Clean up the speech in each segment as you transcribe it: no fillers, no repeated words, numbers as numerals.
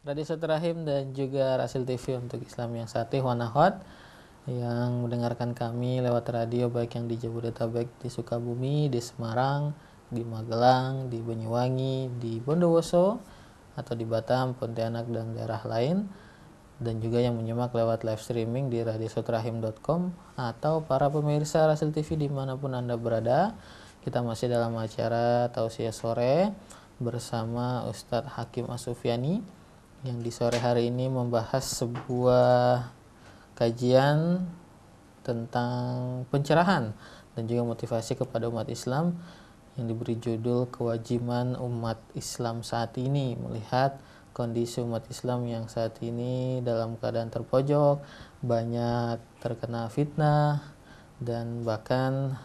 Radio Silaturahim dan juga Rasil TV untuk Islam yang Satih Wanahot yang mendengarkan kami lewat radio baik yang di Jabodetabek, di Sukabumi, di Semarang, di Magelang, di Banyuwangi, di Bondowoso atau di Batam, Pontianak dan daerah lain, dan juga yang menyimak lewat live streaming di radiosilaturahim.com atau para pemirsa Rasil TV dimanapun Anda berada. Kita masih dalam acara Tausiah Sore bersama Ustadz Hakim As-Sufyani yang di sore hari ini membahas sebuah kajian tentang pencerahan dan juga motivasi kepada umat Islam yang diberi judul Kewajiban Umat Islam Saat Ini, melihat kondisi umat Islam yang saat ini dalam keadaan terpojok, banyak terkena fitnah dan bahkan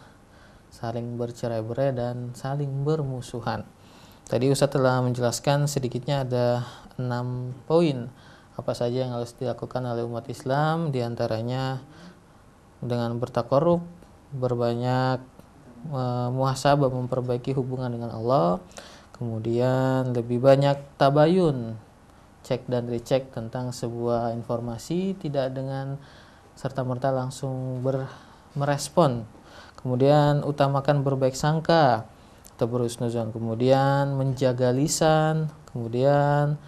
saling bercerai-berai dan saling bermusuhan. Tadi Ustadz telah menjelaskan sedikitnya ada 6 poin apa saja yang harus dilakukan oleh umat Islam, diantaranya dengan bertakarub, berbanyak muhasabah, memperbaiki hubungan dengan Allah, kemudian lebih banyak tabayun, cek dan recheck tentang sebuah informasi, tidak dengan serta-merta langsung merespon, kemudian utamakan berbaik sangka atau berhusnuzon, kemudian menjaga lisan, kemudian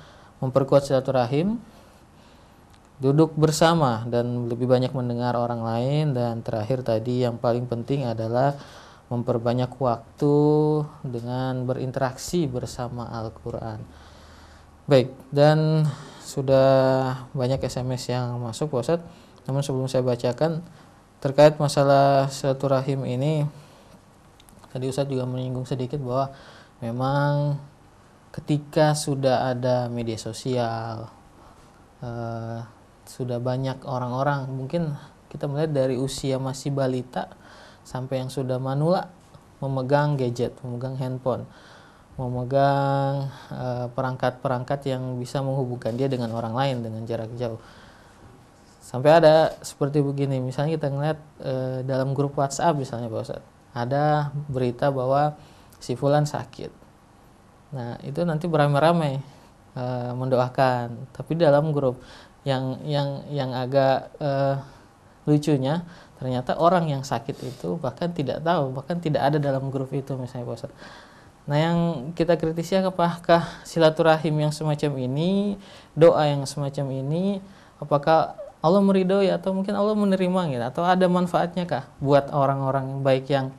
memperkuat silaturahim, duduk bersama dan lebih banyak mendengar orang lain, dan terakhir tadi yang paling penting adalah memperbanyak waktu dengan berinteraksi bersama Al-Quran. Baik, dan sudah banyak SMS yang masuk Pak Ustadz, namun sebelum saya bacakan terkait masalah silaturahim ini, tadi Ustadz juga menyinggung sedikit bahwa memang ketika sudah ada media sosial, sudah banyak orang-orang, mungkin kita melihat dari usia masih balita sampai yang sudah manula, memegang gadget, memegang handphone, memegang perangkat-perangkat yang bisa menghubungkan dia dengan orang lain dengan jarak jauh. Sampai ada seperti begini, misalnya kita ngeliat dalam grup WhatsApp misalnya Pak Ustadz, ada berita bahwa si fulan sakit. Nah, itu nanti beramai-ramai mendoakan. Tapi dalam grup yang agak lucunya, ternyata orang yang sakit itu bahkan tidak tahu, bahkan tidak ada dalam grup itu misalnya Pak Ustadz. Nah, yang kita kritisi apakah silaturahim yang semacam ini, doa yang semacam ini, apakah Allah meridhoi atau mungkin Allah menerima gitu, atau ada manfaatnya kah buat orang-orang yang baik yang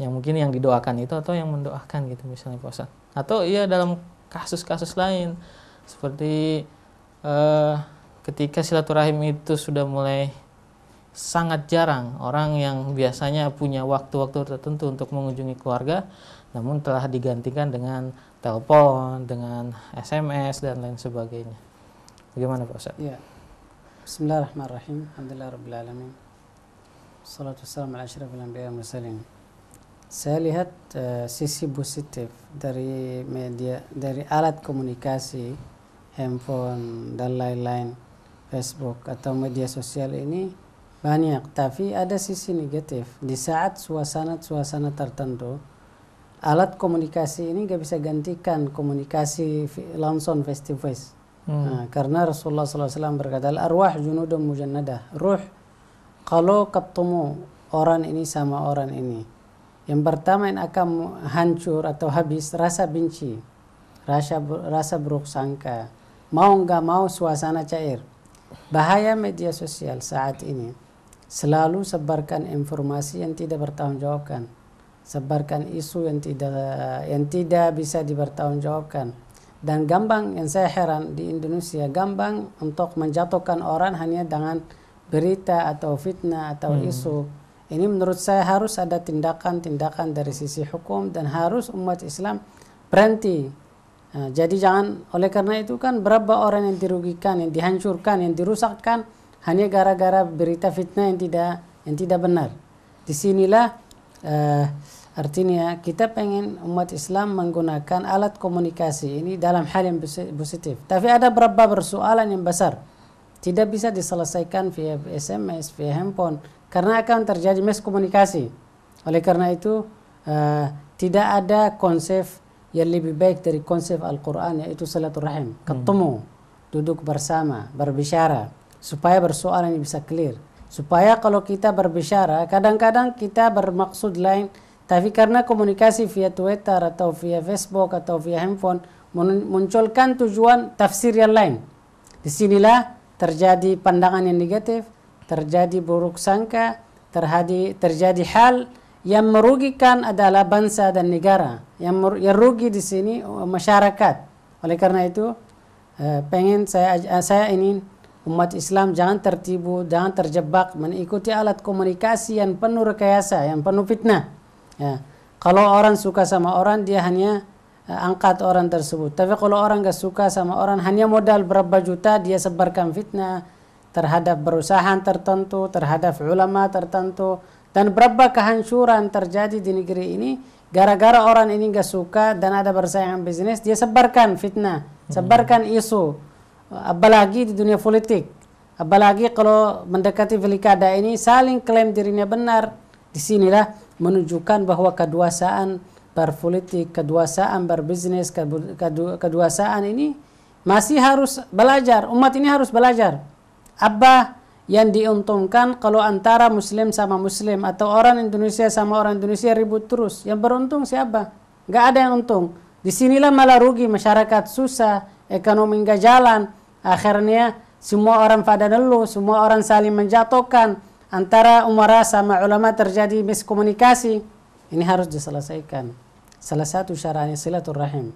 mungkin yang didoakan itu atau yang mendoakan gitu misalnya Pak Ustadz. Atau iya dalam kasus-kasus lain seperti ketika silaturahim itu sudah mulai sangat jarang, orang yang biasanya punya waktu-waktu tertentu untuk mengunjungi keluarga namun telah digantikan dengan telepon, dengan SMS dan lain sebagainya. Bagaimana Pak Ustadz? Ya. Bismillahirrahmanirrahim. Alhamdulillahirabbil alamin. Wassalatu wassalamu ala asyrafil anbiya'i wal mursalin. Saya lihat sisi positif dari media, dari alat komunikasi, handphone dan lain-lain, Facebook atau media sosial ini banyak, tapi ada sisi negatif. Di saat suasana tertentu, alat komunikasi ini gak bisa gantikan komunikasi langsung face to face. Karena Rasulullah SAW berkata, al-arwah junudun mujannadah. Ruh kalau ketemu orang ini sama orang ini, yang pertama yang akan hancur atau habis rasa benci, rasa buruk sangka, mau nggak mau suasana cair. Bahaya media sosial saat ini, selalu sebarkan informasi yang tidak bertanggungjawabkan, sebarkan isu yang tidak bisa dipertanggungjawabkan, dan gampang, yang saya heran di Indonesia, gampang untuk menjatuhkan orang hanya dengan berita atau fitnah atau isu. Ini menurut saya harus ada tindakan-tindakan dari sisi hukum dan harus umat Islam berhenti. Jadi jangan, oleh karena itu kan berapa orang yang dirugikan, yang dihancurkan, yang dirusakkan hanya gara-gara berita fitnah yang tidak benar. Disinilah artinya kita pengen umat Islam menggunakan alat komunikasi ini dalam hal yang positif. Tapi ada beberapa persoalan yang besar tidak bisa diselesaikan via SMS, via handphone, karena akan terjadi miskomunikasi. Oleh karena itu tidak ada konsep yang lebih baik dari konsep Al-Quran, yaitu silaturahim, ketemu. duduk bersama, berbicara, supaya persoalan ini bisa clear. Supaya kalau kita berbicara, kadang-kadang kita bermaksud lain, tapi karena komunikasi via Twitter atau via Facebook atau via handphone, munculkan tujuan tafsir yang lain. Disinilah terjadi pandangan yang negatif, terjadi buruk sangka, terjadi hal yang merugikan adalah bangsa dan negara. Yang rugi di sini masyarakat. Oleh karena itu, pengen saya ingin umat Islam jangan tertipu, jangan terjebak mengikuti alat komunikasi yang penuh rekayasa, yang penuh fitnah. Ya. Kalau orang suka sama orang, dia hanya angkat orang tersebut. Tapi kalau orang gak suka sama orang, hanya modal berapa juta, dia sebarkan fitnah terhadap perusahaan tertentu, terhadap ulama tertentu. Dan berapa kehancuran terjadi di negeri ini, gara-gara orang ini gak suka dan ada persaingan bisnis, dia sebarkan fitnah, sebarkan isu. Apalagi di dunia politik. Apalagi kalau mendekati pilkada ini, saling klaim dirinya benar. Disinilah menunjukkan bahwa kedewasaan berpolitik, kedewasaan berbisnis, kedewasaan ini masih harus belajar. Umat ini harus belajar. Apa yang diuntungkan kalau antara muslim sama muslim atau orang Indonesia sama orang Indonesia ribut terus? Yang beruntung siapa? Gak ada yang untung. Disinilah malah rugi, masyarakat susah, ekonomi gak jalan. Akhirnya semua orang pada ngeluh, semua orang saling menjatuhkan. Antara umara sama ulama terjadi miskomunikasi. Ini harus diselesaikan. Salah satu caranya silaturahim.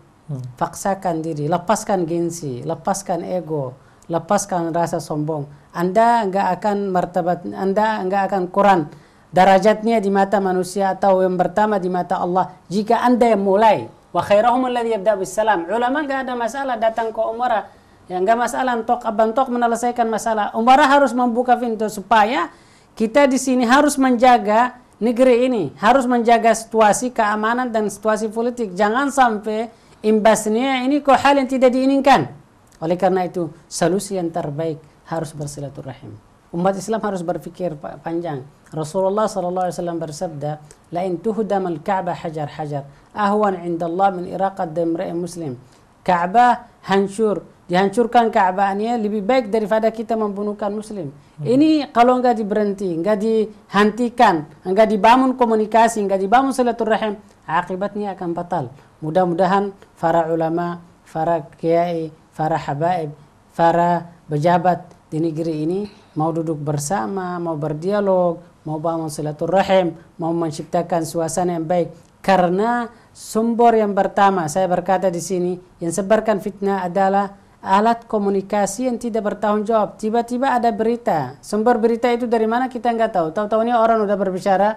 Paksakan diri, lepaskan gengsi, lepaskan ego, lepaskan rasa sombong. Anda enggak akan martabat, Anda enggak akan kurang derajatnya di mata manusia atau yang pertama di mata Allah jika Anda yang mulai. Wa khairahum alladhi yabda bis salam. Ulama enggak ada masalah datang ke umara. Yang enggak masalah untuk abantok menyelesaikan masalah. Umara harus membuka pintu supaya kita di sini harus menjaga negeri ini, harus menjaga situasi keamanan dan situasi politik. Jangan sampai imbasnya ini kok hal yang tidak diinginkan. Oleh karena itu, solusi yang terbaik harus bersilaturahim. Umat Islam harus berpikir panjang. Rasulullah SAW bersabda, "La in tuhdam al-Ka'bah hajar-hajar, ahwan 'inda Allah min iraqat damra'i muslim." Ka'bah hancur, dihancurkan Ka'bahnya lebih baik daripada kita membunuhkan muslim. Ini kalau enggak diberhenti, enggak dihentikan, enggak dibangun komunikasi, enggak dibangun silaturahim, akibatnya akan fatal. Mudah-mudahan para ulama, para kiai, para habaib, para pejabat di negeri ini mau duduk bersama, mau berdialog, mau bangun silaturahim, mau menciptakan suasana yang baik. Karena sumber yang pertama, saya berkata di sini, yang sebarkan fitnah adalah alat komunikasi yang tidak bertanggung jawab. Tiba-tiba ada berita, sumber berita itu dari mana kita nggak tahu. Tahu-tahunya orang udah berbicara.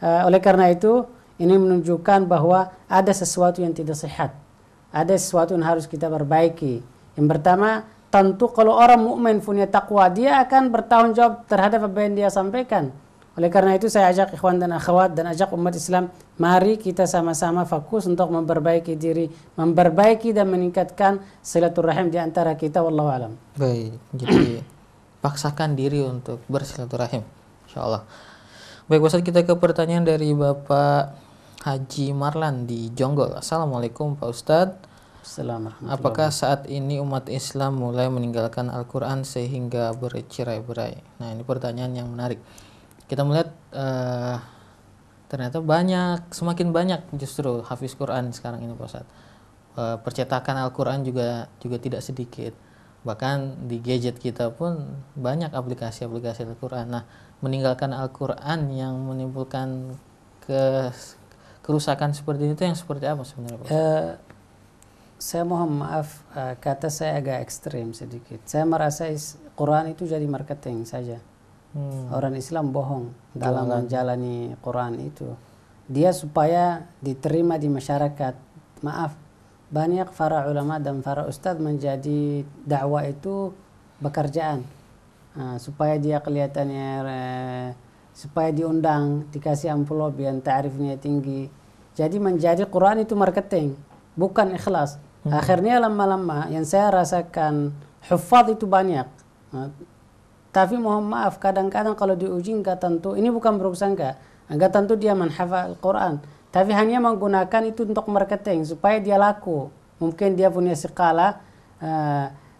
Oleh karena itu, ini menunjukkan bahwa ada sesuatu yang tidak sehat. Ada sesuatu yang harus kita perbaiki. Yang pertama, tentu kalau orang mukmin punya takwa, dia akan bertanggung jawab terhadap apa yang dia sampaikan. Oleh karena itu saya ajak ikhwan dan akhwat dan ajak umat Islam, mari kita sama-sama fokus untuk memperbaiki diri, memperbaiki dan meningkatkan silaturahim di antara kita, wallahu alam. Baik, jadi paksakan diri untuk bersilaturahim, insyaallah. Baik, Ustaz, kita ke pertanyaan dari Bapak Haji Marlan di Jonggol. Assalamualaikum Pak Ustadz. Assalamualaikum. Apakah saat ini umat Islam mulai meninggalkan Al-Quran sehingga bercerai-berai? Nah, ini pertanyaan yang menarik. Kita melihat ternyata semakin banyak justru hafiz Quran sekarang ini Pak Ustadz. Percetakan Al-Quran juga tidak sedikit. Bahkan di gadget kita pun banyak aplikasi-aplikasi Al-Quran. Nah, meninggalkan Al-Quran yang menimbulkan kerusakan seperti itu yang seperti apa sebenarnya Pak Ustadz? Saya mohon maaf, kata saya agak ekstrim sedikit. Saya merasa Quran itu jadi marketing saja. Orang Islam bohong dalam menjalani Quran itu. Dia supaya diterima di masyarakat. Maaf, banyak para ulama dan para ustadz menjadi dakwah itu pekerjaan. Supaya dia kelihatannya, supaya diundang, dikasih amplop yang tarifnya tinggi. Jadi menjadi Quran itu marketing, bukan ikhlas. Akhirnya lama-lama yang saya rasakan hufaz itu banyak. Tapi mohon maaf, kadang-kadang kalau diuji enggak tentu, ini bukan buruk sangka, enggak tentu dia menghafal Al-Quran, tapi hanya menggunakan itu untuk marketing supaya dia laku. Mungkin dia punya skala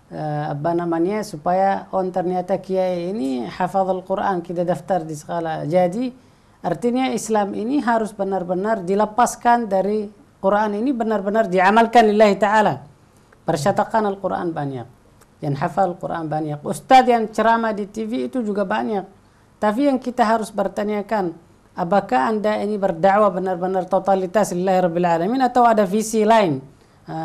apa namanya, supaya ternyata kiai ini hafal Quran, kita daftar di sekolah. Jadi artinya Islam ini harus benar-benar dilepaskan dari Quran ini, benar-benar diamalkan lillahi ta'ala. Percetakan Al-Quran banyak, yang hafal Quran banyak, ustadz yang ceramah di TV itu juga banyak. Tapi yang kita harus bertanyakan, apakah anda ini berdakwah benar-benar totalitas lillahi rabbil alamin, atau ada visi lain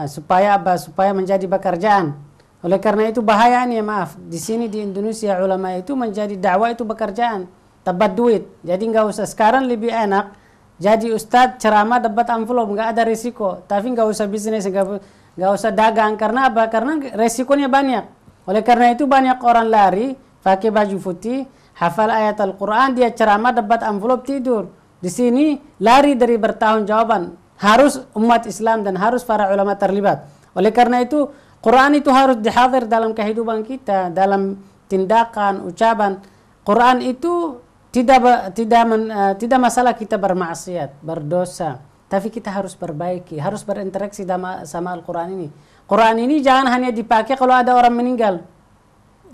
supaya apa? Supaya menjadi pekerjaan. Oleh karena itu bahayanya, maaf, di sini di Indonesia ulama itu menjadi dakwah itu pekerjaan, dapat duit. Jadi nggak usah, sekarang lebih enak jadi ustadz ceramah dapat amplop, nggak ada risiko. Tapi nggak usah bisnis, nggak usah dagang. Karena apa? Karena resikonya banyak. Oleh karena itu banyak orang lari pakai baju putih, hafal ayat Al-Quran, dia ceramah dapat amplop, tidur. Di sini lari dari bertanggung-jawaban. Harus umat Islam dan harus para ulama terlibat. Oleh karena itu Quran itu harus dihadir dalam kehidupan kita, dalam tindakan, ucapan. Quran itu tidak masalah kita bermaksiat, berdosa, tapi kita harus perbaiki, harus berinteraksi sama Al-Quran ini. Quran ini jangan hanya dipakai kalau ada orang meninggal,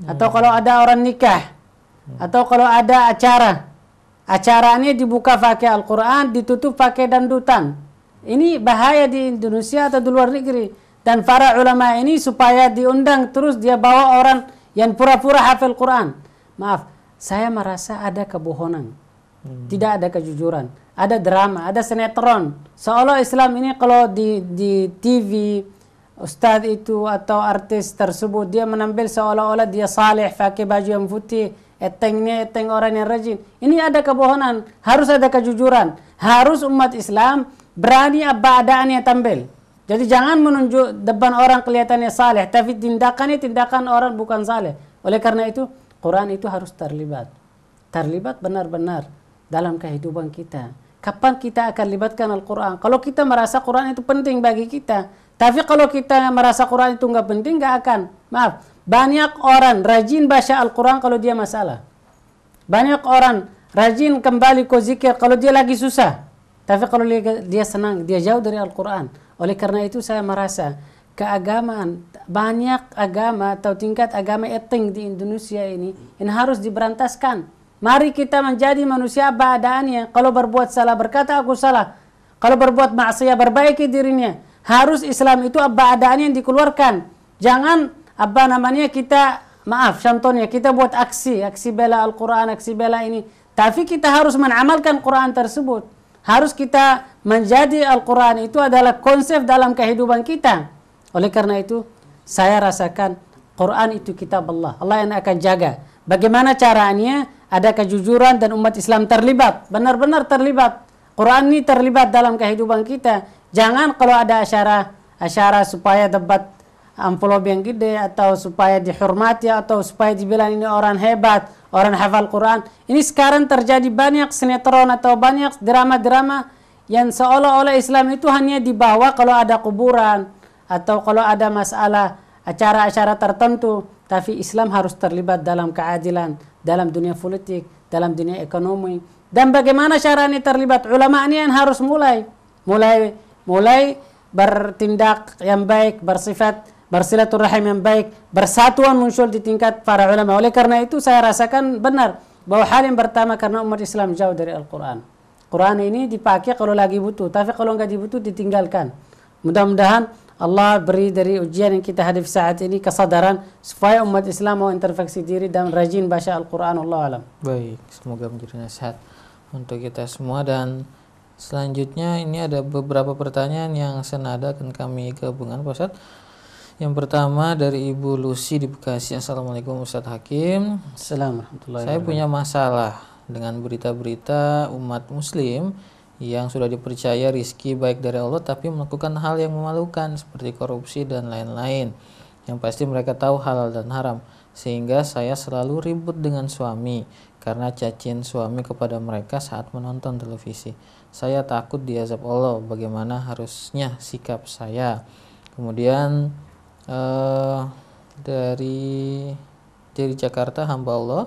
atau kalau ada orang nikah, atau kalau ada acara. Acaranya dibuka pakai Al-Quran, ditutup pakai dandutan. Ini bahaya di Indonesia atau di luar negeri. Dan para ulama ini supaya diundang terus dia bawa orang yang pura-pura hafal Quran. Maaf, saya merasa ada kebohongan. Tidak ada kejujuran. Ada drama, ada sinetron. Seolah Islam ini kalau di TV, ustadz itu atau artis tersebut dia menampil seolah-olah dia saleh, pakai baju yang putih, eteng orang yang rajin. Ini ada kebohongan. Harus ada kejujuran. Harus umat Islam berani apa adaannya tampil. Jadi jangan menunjuk depan orang kelihatannya saleh, tapi tindakannya tindakan orang bukan saleh. Oleh karena itu, Quran itu harus terlibat. Terlibat benar-benar dalam kehidupan kita. Kapan kita akan libatkan Al-Quran? Kalau kita merasa Quran itu penting bagi kita. Tapi kalau kita merasa Quran itu nggak penting, nggak akan. Maaf, banyak orang rajin baca Al-Quran kalau dia masalah. Banyak orang rajin kembali ke zikir kalau dia lagi susah. Tapi kalau dia senang, dia jauh dari Al-Quran. Oleh karena itu saya merasa keagamaan, banyak agama atau tingkat agama eteng di Indonesia ini harus diberantaskan. Mari kita menjadi manusia apa adaannya. Kalau berbuat salah berkata aku salah. Kalau berbuat maksiat perbaiki dirinya. Harus Islam itu apa adaannya yang dikeluarkan. Jangan apa namanya kita, maaf contohnya kita buat aksi bela Al-Quran, aksi bela ini. Tapi kita harus mengamalkan Quran tersebut. Harus kita menjadi Al-Quran itu adalah konsep dalam kehidupan kita. Oleh karena itu, saya rasakan Quran itu kitab Allah. Allah yang akan jaga. Bagaimana caranya? Ada kejujuran dan umat Islam terlibat. Benar-benar terlibat. Quran ini terlibat dalam kehidupan kita. Jangan kalau ada acara supaya dapat amplop yang gede, atau supaya dihormati, atau supaya dibilang ini orang hebat, orang hafal Quran. Ini sekarang terjadi banyak sinetron atau banyak drama-drama yang seolah-olah Islam itu hanya dibawa kalau ada kuburan atau kalau ada masalah acara-acara tertentu. Tapi Islam harus terlibat dalam keadilan, dalam dunia politik, dalam dunia ekonomi. Dan bagaimana caranya terlibat? Ulama ini yang harus mulai bertindak yang baik, bersilaturahim yang baik, bersatuan muncul di tingkat para ulama. Oleh karena itu saya rasakan benar bahwa hal yang pertama karena umat Islam jauh dari Al-Quran. Quran ini dipakai kalau lagi butuh, tapi kalau nggak dibutuh ditinggalkan. Mudah-mudahan Allah beri dari ujian yang kita hadapi saat ini kesadaran supaya umat Islam mau introspeksi diri dan rajin baca Al-Quran. Allah alam. Baik, semoga menjadi nasihat untuk kita semua. Dan selanjutnya ini ada beberapa pertanyaan yang senada akan kami gabungkan, Pak Ustadz. Yang pertama dari Ibu Lucy di Bekasi. Assalamualaikum Ustadz Hakim. Assalamualaikum. Saya punya masalah dengan berita-berita umat muslim yang sudah dipercaya rizki baik dari Allah tapi melakukan hal yang memalukan seperti korupsi dan lain-lain. Yang pasti mereka tahu halal dan haram. Sehingga saya selalu ribut dengan suami karena cacian suami kepada mereka saat menonton televisi. Saya takut diazab Allah. Bagaimana harusnya sikap saya? Kemudian dari Jakarta, hamba Allah.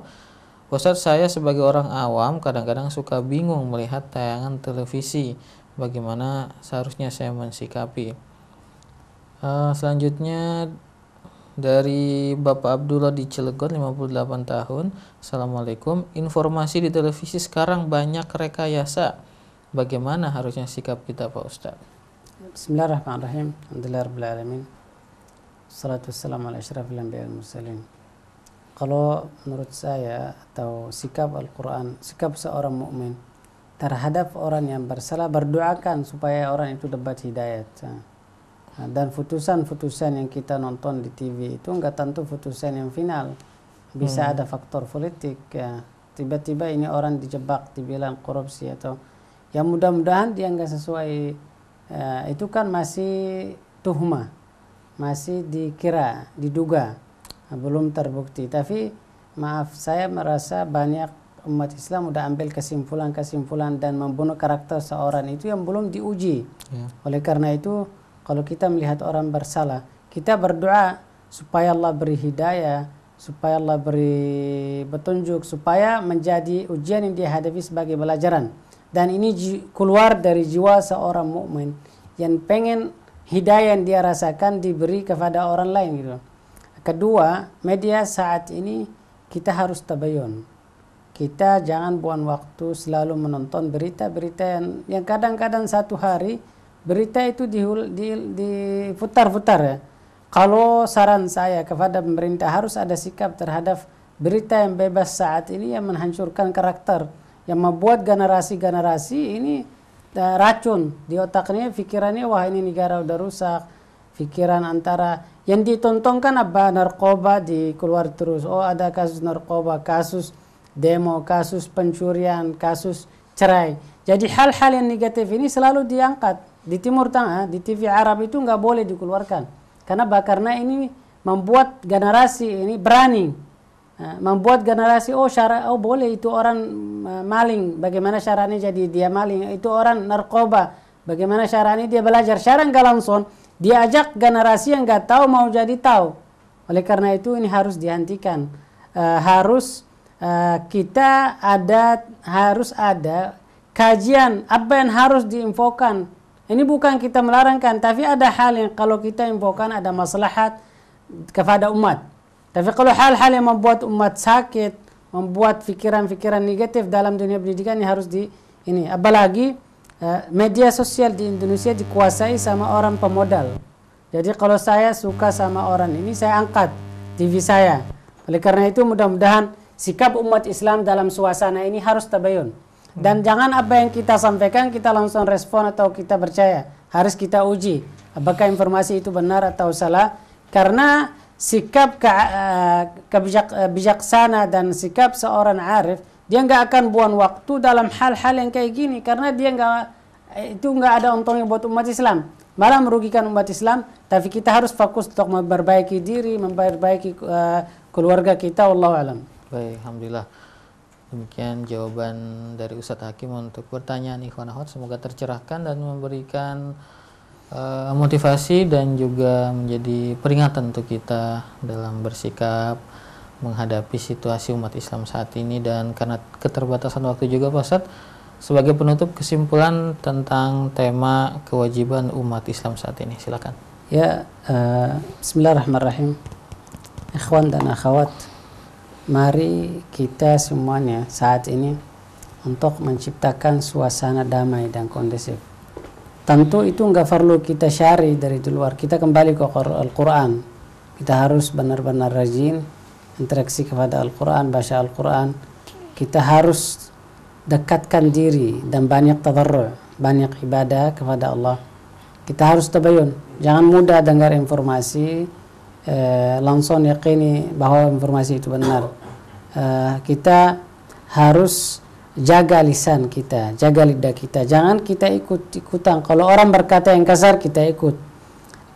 Ustadz, saya sebagai orang awam kadang-kadang suka bingung melihat tayangan televisi. Bagaimana seharusnya saya mensikapi? Selanjutnya Dari Bapak Abdullah di Cilegon 58 tahun. Assalamualaikum. Informasi di televisi sekarang banyak rekayasa. Bagaimana harusnya sikap kita Pak Ustadz? Bismillahirrahmanirrahim. Alhamdulillahirrahmanirrahim. Salatu wassalamu ala asyrafil anbiya wal mursalin. Kalau menurut saya atau sikap Al-Quran, sikap seorang mukmin terhadap orang yang bersalah, berdoakan supaya orang itu dapat hidayat. Dan putusan-putusan yang kita nonton di TV itu enggak tentu putusan yang final. Bisa ada faktor politik ya. Tiba-tiba ini orang dijebak, dibilang korupsi atau yang mudah-mudahan dia enggak sesuai. Itu kan masih tuhmah, masih dikira, diduga, belum terbukti. Tapi maaf, saya merasa banyak umat Islam udah ambil kesimpulan-kesimpulan dan membunuh karakter seorang itu yang belum diuji. Oleh karena itu, kalau kita melihat orang bersalah, kita berdoa supaya Allah beri hidayah, supaya Allah beri petunjuk, supaya menjadi ujian yang dia hadapi sebagai pelajaran. Dan ini keluar dari jiwa seorang mukmin yang pengen hidayah yang dia rasakan diberi kepada orang lain gitu. Kedua, media saat ini kita harus tabayun. Kita jangan buang waktu selalu menonton berita-berita yang kadang-kadang satu hari berita itu diputar-putar ya. Kalau saran saya kepada pemerintah harus ada sikap terhadap berita yang bebas saat ini yang menghancurkan karakter, yang membuat generasi-generasi ini racun di otaknya, pikirannya wah ini negara udah rusak. Pikiran antara yang ditontonkan apa, narkoba dikeluar terus. Oh ada kasus narkoba, kasus demo, kasus pencurian, kasus cerai. Jadi hal-hal yang negatif ini selalu diangkat. Di Timur Tengah, di TV Arab itu nggak boleh dikeluarkan. Karena ini membuat generasi ini berani. Membuat generasi, oh boleh itu orang maling. Bagaimana caranya jadi dia maling? Itu orang narkoba. Bagaimana caranya dia belajar? Cara nggak langsung. Dia ajak generasi yang nggak tahu mau jadi tahu. Oleh karena itu ini harus dihentikan. Harus ada kajian apa yang harus diinfokan. Ini bukan kita melarangkan, tapi ada hal yang kalau kita infokan ada maslahat kepada umat. Tapi kalau hal-hal yang membuat umat sakit, membuat pikiran-pikiran negatif dalam dunia pendidikan ini harus ini. Apalagi media sosial di Indonesia dikuasai sama orang pemodal. Jadi kalau saya suka sama orang ini, saya angkat TV saya. Oleh karena itu mudah-mudahan sikap umat Islam dalam suasana ini harus tabayun. Dan jangan apa yang kita sampaikan kita langsung respon atau kita percaya. Harus kita uji apakah informasi itu benar atau salah. Karena sikap bijaksana dan sikap seorang arif, dia nggak akan buang waktu dalam hal-hal yang kayak gini. Karena dia nggak ada untungnya buat umat Islam. Malah merugikan umat Islam. Tapi kita harus fokus untuk memperbaiki diri, memperbaiki keluarga kita. Wallahu a'lam. Baik, alhamdulillah. Demikian jawaban dari Ustadz Hakim untuk pertanyaan ikhwan akhwat. Semoga tercerahkan dan memberikan motivasi dan juga menjadi peringatan untuk kita dalam bersikap menghadapi situasi umat Islam saat ini. Dan karena keterbatasan waktu juga Pak Ustadz, sebagai penutup kesimpulan tentang tema kewajiban umat Islam saat ini, silakan. Ya, bismillahirrahmanirrahim. Ikhwan dan akhwat, mari kita semuanya saat ini untuk menciptakan suasana damai dan kondusif. Tentu itu enggak perlu kita cari dari luar. Kita kembali ke Al-Quran. Kita harus benar-benar rajin interaksi kepada Al-Quran, baca Al-Quran. Kita harus dekatkan diri dan banyak tadarru', banyak ibadah kepada Allah. Kita harus tabayun. Jangan mudah dengar informasi langsung yakini bahwa informasi itu benar. Kita harus jaga lisan kita, jaga lidah kita. Jangan kita ikut-ikutan. Kalau orang berkata yang kasar, kita ikut.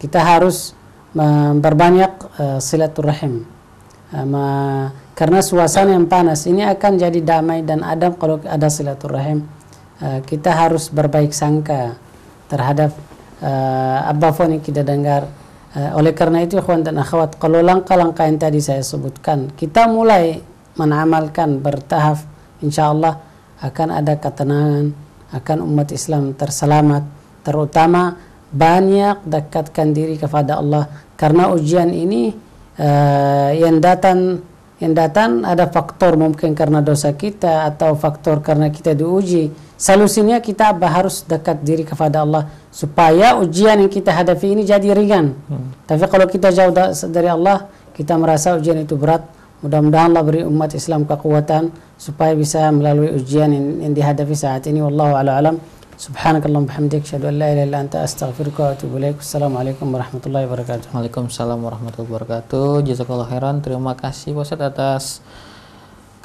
Kita harus memperbanyak silaturahim. Karena suasana yang panas ini akan jadi damai dan adab kalau ada silaturahim. Kita harus berbaik sangka terhadap apapun yang kita dengar. Oleh karena itu ikhwan dan akhwat, kalau langkah-langkah yang tadi saya sebutkan kita mulai menamalkan bertahap, insyaallah akan ada ketenangan, akan umat Islam terselamat. Terutama banyak dekatkan diri kepada Allah, karena ujian ini yang datang ada faktor mungkin karena dosa kita atau faktor karena kita diuji. Solusinya kita harus dekat diri kepada Allah supaya ujian yang kita hadapi ini jadi ringan. Tapi kalau kita jauh dari Allah, kita merasa ujian itu berat. Mudah-mudahan Allah beri umat Islam kekuatan supaya bisa melalui ujian yang dihadapi saat ini. Wallahu a'lam. Subhanakallahumma bihamdik, asyhadu an la ilaha illa anta, astaghfiruka wa atubu ilaik. Assalamualaikum warahmatullahi wabarakatuh. Waalaikumsalam warahmatullahi wabarakatuh. Jazakallah khairan. Terima kasih Pak Ustadz atas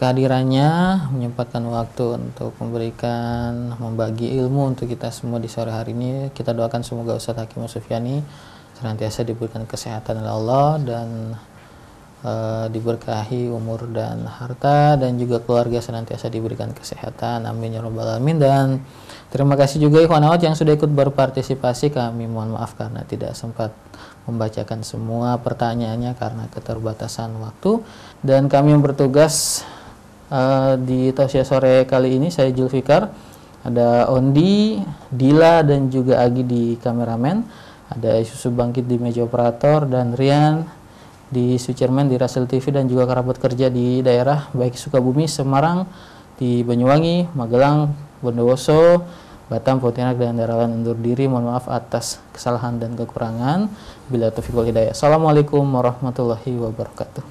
kehadirannya, menyempatkan waktu untuk membagi ilmu untuk kita semua di sore hari ini. Kita doakan semoga Ustadz Hakim Sufyani senantiasa diberikan kesehatan oleh Allah dan diberkahi umur dan harta, dan juga keluarga senantiasa diberikan kesehatan, amin ya rabbal alamin. Dan terima kasih juga ikhwan akhwat yang sudah ikut berpartisipasi. Kami mohon maaf karena tidak sempat membacakan semua pertanyaannya karena keterbatasan waktu. Dan kami yang bertugas di Tausiah sore kali ini, saya Julfikar, ada Ondi, Dila, dan juga Agi di kameramen, ada Yusuf Bangkit di meja operator, dan Rian di switcherman di Rasul TV, dan juga kerabat kerja di daerah baik Sukabumi, Semarang, di Banyuwangi, Magelang, Bondowoso, Batam, Pontianak, dan daerah lain undur diri. Mohon maaf atas kesalahan dan kekurangan. Bila taufiq wal hidayah. Assalamualaikum warahmatullahi wabarakatuh.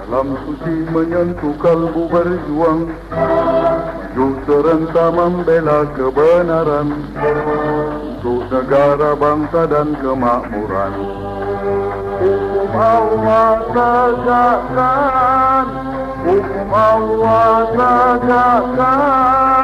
Dalam suci menyentuh kalbu berjuang, maju serentak membela kebenaran untuk negara, bangsa, dan kemakmuran. Hukum Allah tegakkan, hukum Allah tegakkan.